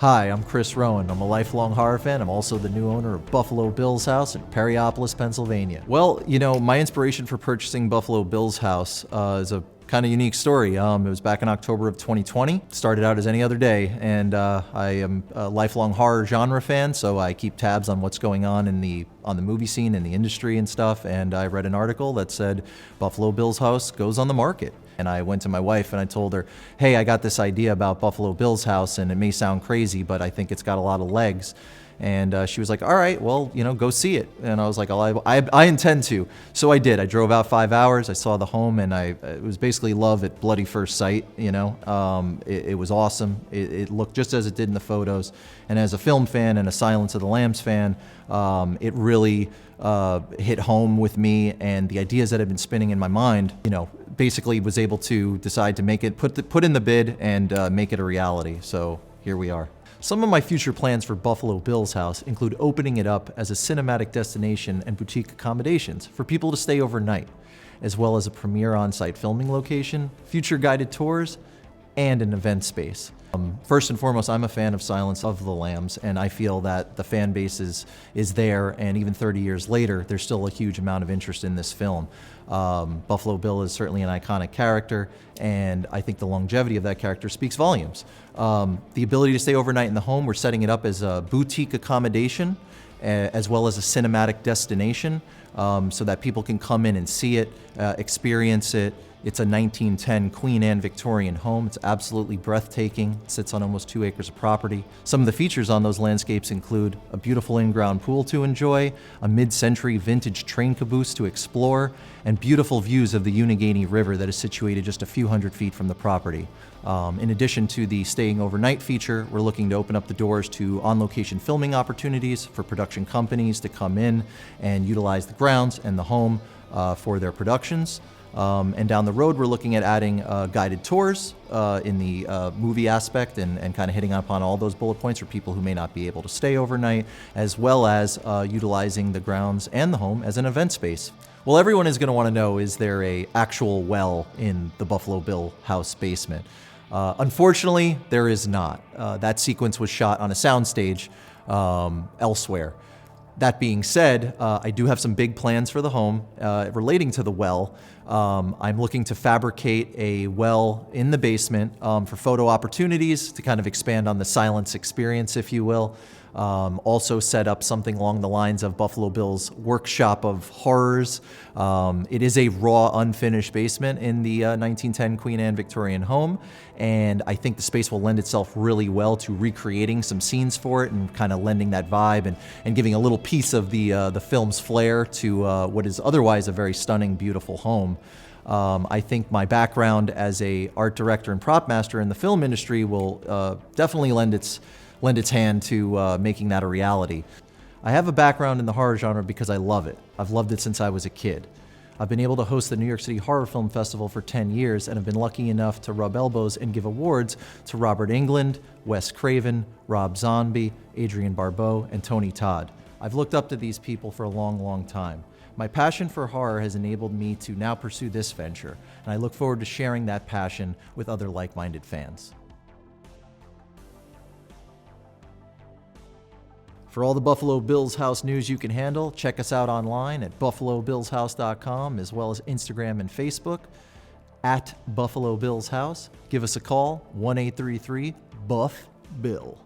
Hi, I'm Chris Rowan. I'm a lifelong horror fan. I'm also the new owner of Buffalo Bill's House in Perryopolis, Pennsylvania. Well, my inspiration for purchasing Buffalo Bill's House is a kind of unique story. It was back in October of 2020. Started out as any other day, and I am a lifelong horror genre fan, so I keep tabs on what's going on on the movie scene, in the industry and stuff. And I read an article that said Buffalo Bill's House goes on the market. And I went to my wife and I told her, hey, I got this idea about Buffalo Bill's House, and it may sound crazy, but I think it's got a lot of legs. And she was like, all right, well, go see it. And I was like, I intend to. So I did. I drove out 5 hours. I saw the home, and it was basically love at bloody first sight. It was awesome. It looked just as it did in the photos. And as a film fan and a Silence of the Lambs fan, it really hit home with me, and the ideas that had been spinning in my mind, basically was able to decide to make it, put in the bid and make it a reality. So here we are. Some of my future plans for Buffalo Bill's House include opening it up as a cinematic destination and boutique accommodations for people to stay overnight, as well as a premier on-site filming location, future guided tours, and an event space. First and foremost, I'm a fan of Silence of the Lambs, and I feel that the fan base is there, and even 30 years later, there's still a huge amount of interest in this film. Buffalo Bill is certainly an iconic character, and I think the longevity of that character speaks volumes. The ability to stay overnight in the home, we're setting it up as a boutique accommodation, as well as a cinematic destination, so that people can come in and see it, experience it. It's a 1910 Queen Anne Victorian home. It's absolutely breathtaking. It sits on almost 2 acres of property. Some of the features on those landscapes include a beautiful in-ground pool to enjoy, a mid-century vintage train caboose to explore, and beautiful views of the Unigany River that is situated just a few hundred feet from the property. In addition to the staying overnight feature, we're looking to open up the doors to on-location filming opportunities for production companies to come in and utilize the grounds and the home for their productions. And down the road, we're looking at adding guided tours in the movie aspect, and kind of hitting upon all those bullet points for people who may not be able to stay overnight, as well as utilizing the grounds and the home as an event space. Well, everyone is going to want to know, is there a actual well in the Buffalo Bill House basement? Unfortunately, there is not. That sequence was shot on a soundstage elsewhere. That being said, I do have some big plans for the home relating to the well. I'm looking to fabricate a well in the basement for photo opportunities to kind of expand on the silence experience, if you will. Also set up something along the lines of Buffalo Bill's workshop of horrors. It is a raw, unfinished basement in the 1910 Queen Anne Victorian home, and I think the space will lend itself really well to recreating some scenes for it and kind of lending that vibe and giving a little piece of the film's flair to what is otherwise a very stunning, beautiful home. I think my background as a art director and prop master in the film industry will definitely lend its hand to making that a reality. I have a background in the horror genre because I love it. I've loved it since I was a kid. I've been able to host the New York City Horror Film Festival for 10 years and have been lucky enough to rub elbows and give awards to Robert Englund, Wes Craven, Rob Zombie, Adrienne Barbeau, and Tony Todd. I've looked up to these people for a long, long time. My passion for horror has enabled me to now pursue this venture, and I look forward to sharing that passion with other like-minded fans. For all the Buffalo Bill's House news you can handle, check us out online at buffalobillshouse.com, as well as Instagram and Facebook at Buffalo Bill's House. Give us a call, 1-833-BUFF-BILL.